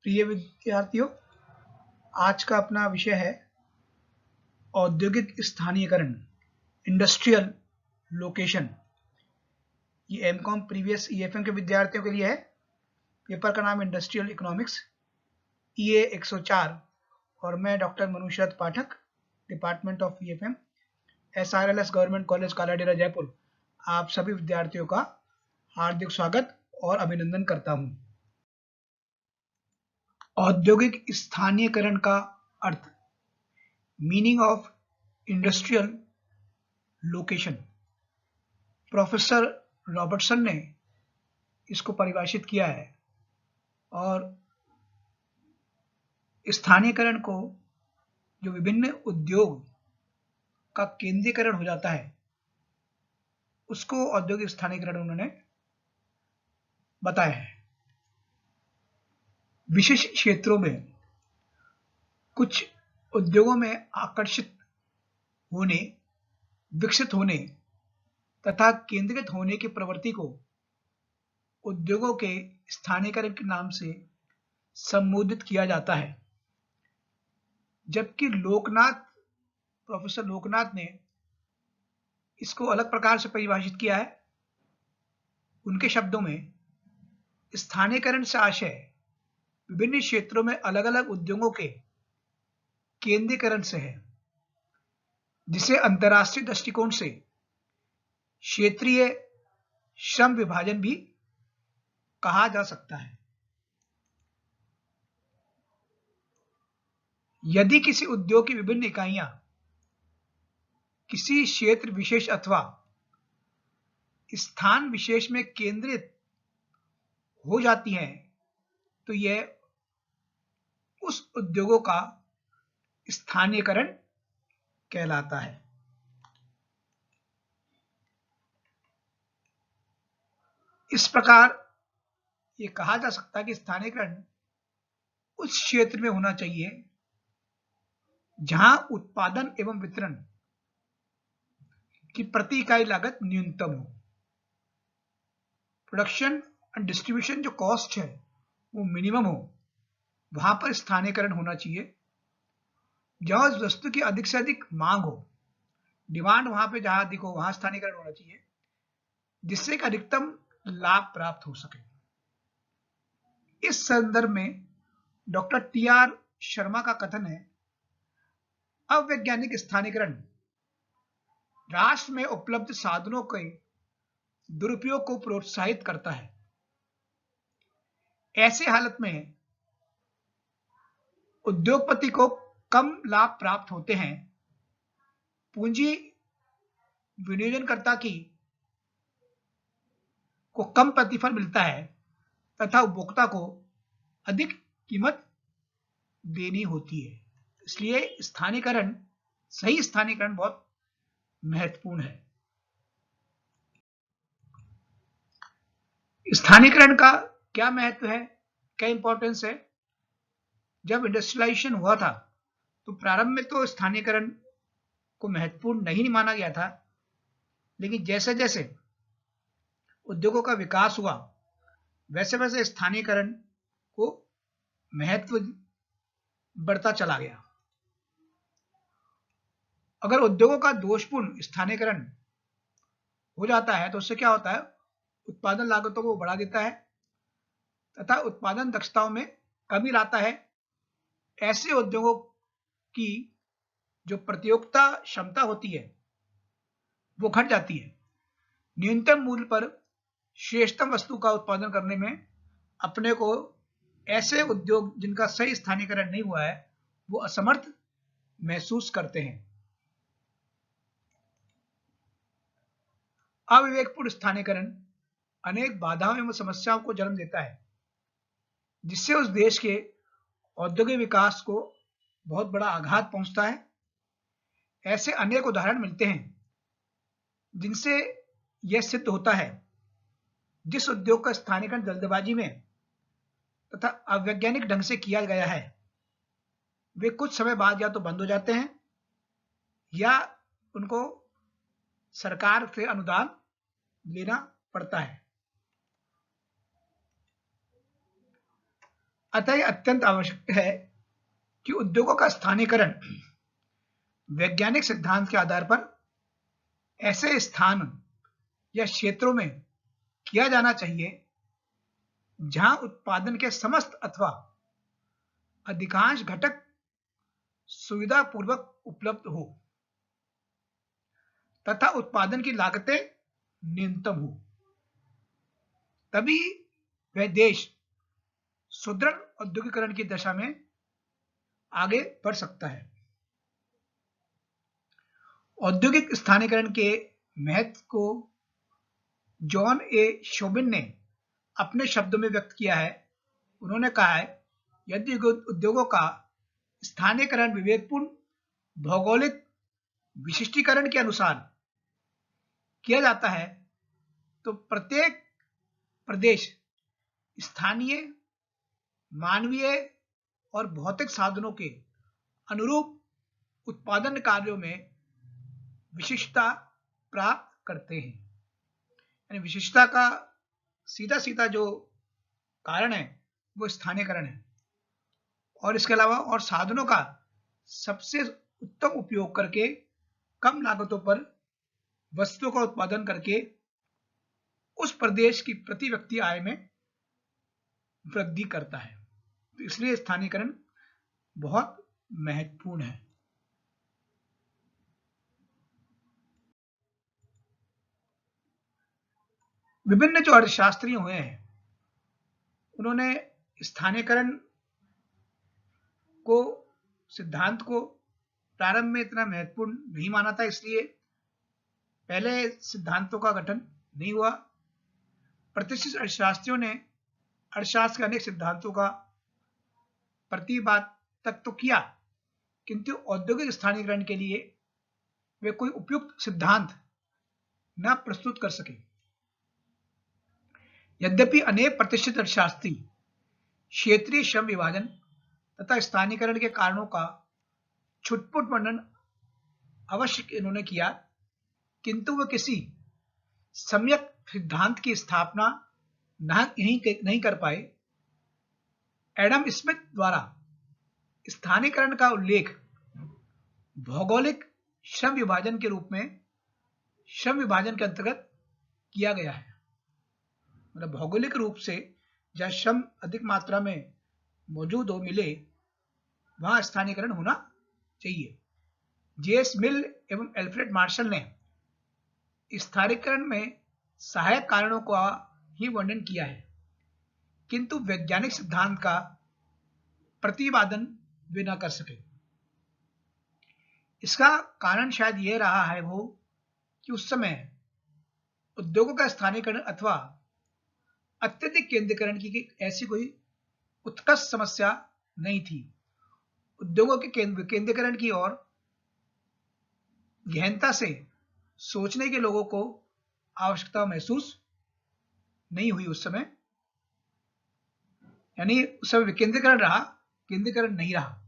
प्रिय विद्यार्थियों, आज का अपना विषय है औद्योगिक स्थानीयकरण, इंडस्ट्रियल लोकेशन। ये एमकॉम प्रीवियस ईएफएम के विद्यार्थियों के लिए है। पेपर का नाम इंडस्ट्रियल इकोनॉमिक्स, ईए 104, और मैं doctor Manusharat Pathak, department of EFM, SRLS government college Kaladera Jaipur, आप सभी विद्यार्थियों का हार्दिक स्वागत और अभिनंदन करता हूं। औद्योगिक स्थानीयकरण का अर्थ, meaning of industrial location. Professor Robertson ने इसको परिभाषित किया है और स्थानीयकरण को जो विभिन्न उद्योग का केंद्रीकरण हो जाता है उसको औद्योगिक स्थानीयकरण उन्होंने बताया है। विशेष क्षेत्रों में कुछ उद्योगों में आकर्षित होने, विकसित होने तथा केंद्रित होने की प्रवृत्ति को उद्योगों के स्थानीयकरण के नाम से संबोधित किया जाता है। जबकि प्रोफेसर लोकनाथ ने इसको अलग प्रकार से परिभाषित किया है। उनके शब्दों में स्थानीयकरण से आशय विभिन्न क्षेत्रों में अलग अलग उद्योगों के केंद्रीकरण से है, जिसे अंतरराष्ट्रीय दृष्टिकोण से क्षेत्रीय श्रम विभाजन भी कहा जा सकता है। यदि किसी उद्योग की विभिन्न इकाइयां किसी क्षेत्र विशेष अथवा स्थान विशेष में केंद्रित हो जाती हैं, तो यह उस उद्योगों का स्थानीयकरण कहलाता है। इस प्रकार ये कहा जा सकता है कि स्थानीयकरण उस क्षेत्र में होना चाहिए जहां उत्पादन एवं वितरण की प्रति इकाई लागत न्यूनतम हो। प्रोडक्शन एंड डिस्ट्रीब्यूशन जो कॉस्ट है वो मिनिमम हो, वहां पर स्थानीयकरण होना चाहिए। जहां उस वस्तु की अधिक से अधिक मांग हो, डिमांड वहां पे जहां अधिक हो वहां स्थानीयकरण होना चाहिए, जिससे कि अधिकतम लाभ प्राप्त हो सके। इस संदर्भ में डॉक्टर टीआर शर्मा का कथन है, अवैज्ञानिक स्थानीयकरण राष्ट्र में उपलब्ध साधनों के दुरुपयोग को प्रोत्साहित करता है। ऐसे हालत में उद्योगपति को कम लाभ प्राप्त होते हैं, पूंजी विनियोजनकर्ता को कम प्रतिफल मिलता है तथा उपभोक्ता को अधिक कीमत देनी होती है। इसलिए सही स्थानीयकरण बहुत महत्वपूर्ण है। स्थानीयकरण का क्या महत्व है, क्या इंपॉर्टेंस है? जब इंडस्ट्रियलाइजेशन हुआ था तो प्रारंभ में तो स्थानीयकरण को महत्वपूर्ण नहीं माना गया था, लेकिन जैसे जैसे उद्योगों का विकास हुआ वैसे वैसे स्थानीयकरण को महत्व बढ़ता चला गया। अगर उद्योगों का दोषपूर्ण स्थानीयकरण हो जाता है तो उससे क्या होता है, उत्पादन लागतों को बढ़ा देता है तथा उत्पादन दक्षताओं में कमी लाता है। ऐसे उद्योगों की जो प्रतियोगिता क्षमता होती है वो घट जाती है। न्यूनतम मूल्य पर श्रेष्ठतम वस्तु का उत्पादन करने में अपने को ऐसे उद्योग जिनका सही स्थानीयकरण नहीं हुआ है वो असमर्थ महसूस करते हैं। अविवेकपूर्ण स्थानीयकरण अनेक बाधाओं एवं समस्याओं को जन्म देता है, जिससे उस देश के औद्योगिक विकास को बहुत बड़ा आघात पहुंचता है। ऐसे अनेक उदाहरण मिलते हैं जिनसे यह सिद्ध होता है, जिस उद्योग का स्थानीयकरण जल्दबाजी में तथा अवैज्ञानिक ढंग से किया गया है वे कुछ समय बाद या तो बंद हो जाते हैं या उनको सरकार से अनुदान लेना पड़ता है। अतः यह अत्यंत आवश्यक है कि उद्योगों का स्थानीयकरण वैज्ञानिक सिद्धांत के आधार पर ऐसे स्थान या क्षेत्रों में किया जाना चाहिए जहां उत्पादन के समस्त अथवा अधिकांश घटक सुविधापूर्वक उपलब्ध हो तथा उत्पादन की लागतें न्यूनतम हो। तभी वह देश सुदृढ़ औद्योगिकरण की दिशा में आगे बढ़ सकता है। औद्योगिक स्थानीयकरण के महत्व को जॉन ए शोबिन ने अपने शब्दों में व्यक्त किया है। उन्होंने कहा है, यदि उद्योगों का स्थानीयकरण विवेकपूर्ण भौगोलिक विशिष्टीकरण के अनुसार किया जाता है तो प्रत्येक प्रदेश स्थानीय मानवीय और भौतिक साधनों के अनुरूप उत्पादन कार्यों में विशिष्टता प्राप्त करते हैं। यानी विशिष्टता का सीधा सीधा जो कारण है वो स्थानीयकरण है, और इसके अलावा और साधनों का सबसे उत्तम उपयोग करके कम लागतों पर वस्तुओं का उत्पादन करके उस प्रदेश की प्रति व्यक्ति आय में वृद्धि करता है। तो इसलिए स्थानीयकरण बहुत महत्वपूर्ण है। विभिन्न जो अर्थशास्त्री हुए हैं उन्होंने स्थानीयकरण को सिद्धांत को प्रारंभ में इतना महत्वपूर्ण नहीं माना था, इसलिए पहले सिद्धांतों का गठन नहीं हुआ। प्रतिष्ठित अर्थशास्त्रियों ने अर्थशास्त्र के अनेक सिद्धांतों का प्रतिपादन तो किया, किंतु औद्योगिक स्थानीयकरण के लिए वे कोई उपयुक्त सिद्धांत न प्रस्तुत कर सके। यद्यपि अनेक प्रतिष्ठित अर्थशास्त्री क्षेत्रीय श्रम विभाजन तथा स्थानीयकरण के कारणों का छुटपुट वर्णन अवश्य इन्होंने किया, किंतु वे किसी सम्यक सिद्धांत की स्थापना नहीं कर पाए। एडम स्मिथ द्वारा स्थानीयकरण का उल्लेख भौगोलिक श्रम विभाजन के रूप में श्रम विभाजन के अंतर्गत किया गया है। मतलब भौगोलिक रूप से जहां श्रम अधिक मात्रा में मौजूद हो मिले वहां स्थानीयकरण होना चाहिए। जेएस मिल एवं एल्फ्रेड मार्शल ने स्थानीयकरण में सहायक कारणों का ही वर्णन किया है, किंतु वैज्ञानिक सिद्धांत का प्रतिपादन वे न कर सके। इसका कारण शायद यह रहा है वो कि उस समय उद्योगों का स्थानीयकरण अथवा अत्यधिक केंद्रीकरण की ऐसी कोई उत्कर्ष समस्या नहीं थी। उद्योगों के केंद्रीकरण की ओर गहनता से सोचने के लोगों को आवश्यकता महसूस नहीं हुई उस समय। यानी उस समय विकेंद्रीकरण रहा, केंद्रीकरण नहीं रहा।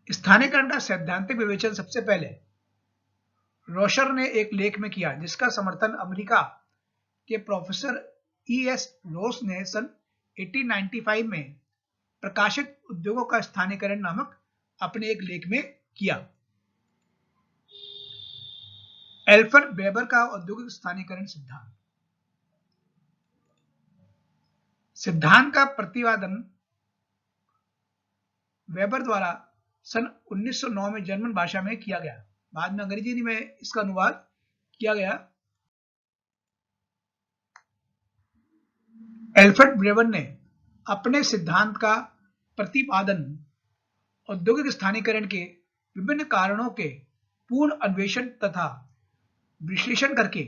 स्थानीयकरण का सैद्धांतिक विवेचन सबसे पहले रोशर ने एक लेख में किया, जिसका समर्थन अमेरिका के प्रोफेसर E.S. रोस ने सन 1895 में प्रकाशित उद्योगों का स्थानीयकरण नामक अपने एक लेख में किया। एल्फ्रेड वेबर का औद्योगिक स्थानीयकरण सिद्धांत का प्रतिपादन वेबर द्वारा सन 1909 में जर्मन भाषा में किया गया। बाद में अंग्रेजी में इसका अनुवाद किया गया। एल्फ्रेड वेबर ने अपने सिद्धांत का प्रतिपादन औद्योगिक स्थानीयकरण के विभिन्न कारणों के पूर्ण अन्वेषण तथा विश्लेषण करके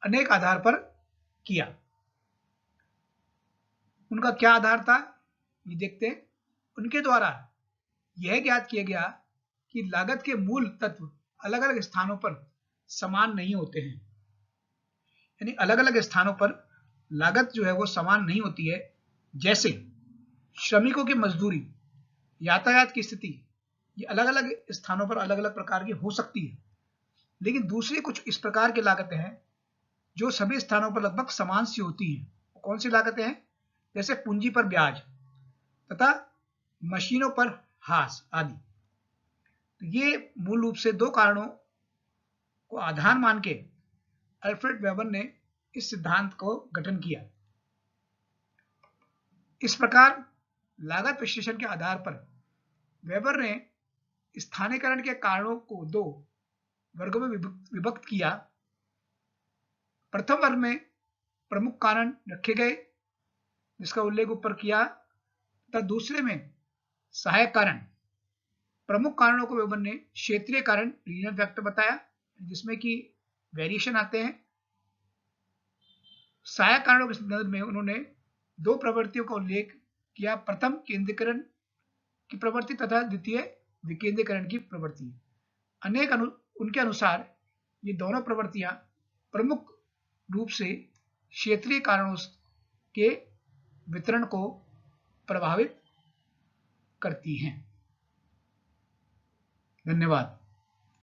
अनेक आधार पर किया। उनका क्या आधार था ये देखते हैं। उनके द्वारा यह ज्ञात किया गया कि लागत के मूल तत्व अलग अलग स्थानों पर समान नहीं होते हैं। यानी अलग अलग स्थानों पर लागत जो है वो समान नहीं होती है। जैसे श्रमिकों की मजदूरी, यातायात की स्थिति, ये अलग अलग स्थानों पर अलग अलग प्रकार की हो सकती है, लेकिन दूसरी कुछ इस प्रकार की लागतें हैं जो सभी स्थानों पर लगभग समान सी होती हैं। कौन सी लागतें हैं? जैसे पूंजी पर ब्याज तथा मशीनों पर हास आदि। तो ये मूल रूप से दो कारणों को आधार मान के अल्फ्रेड वेबर ने इस सिद्धांत को गठन किया। इस प्रकार लागत विश्लेषण के आधार पर वेबर ने स्थानीयकरण के कारणों को दो वर्गों में विभक्त किया। प्रथम वर्ग में प्रमुख कारण रखे गए जिसका उल्लेख ऊपर किया, तथा दूसरे में सहायक कारण। प्रमुख कारणों को वेबर ने क्षेत्रीय कारण रीजनल फैक्टर बताया जिसमें कि वेरिएशन आते हैं। सहायक कारणों के संदर्भ में उन्होंने दो प्रवृत्तियों का उल्लेख किया, प्रथम केंद्रीकरण की प्रवृत्ति तथा द्वितीय विकेंद्रीकरण की प्रवृत्ति। उनके अनुसार ये दोनों प्रवृत्तियां प्रमुख रूप से क्षेत्रीय कारणों के वितरण को प्रभावित करती हैं। धन्यवाद।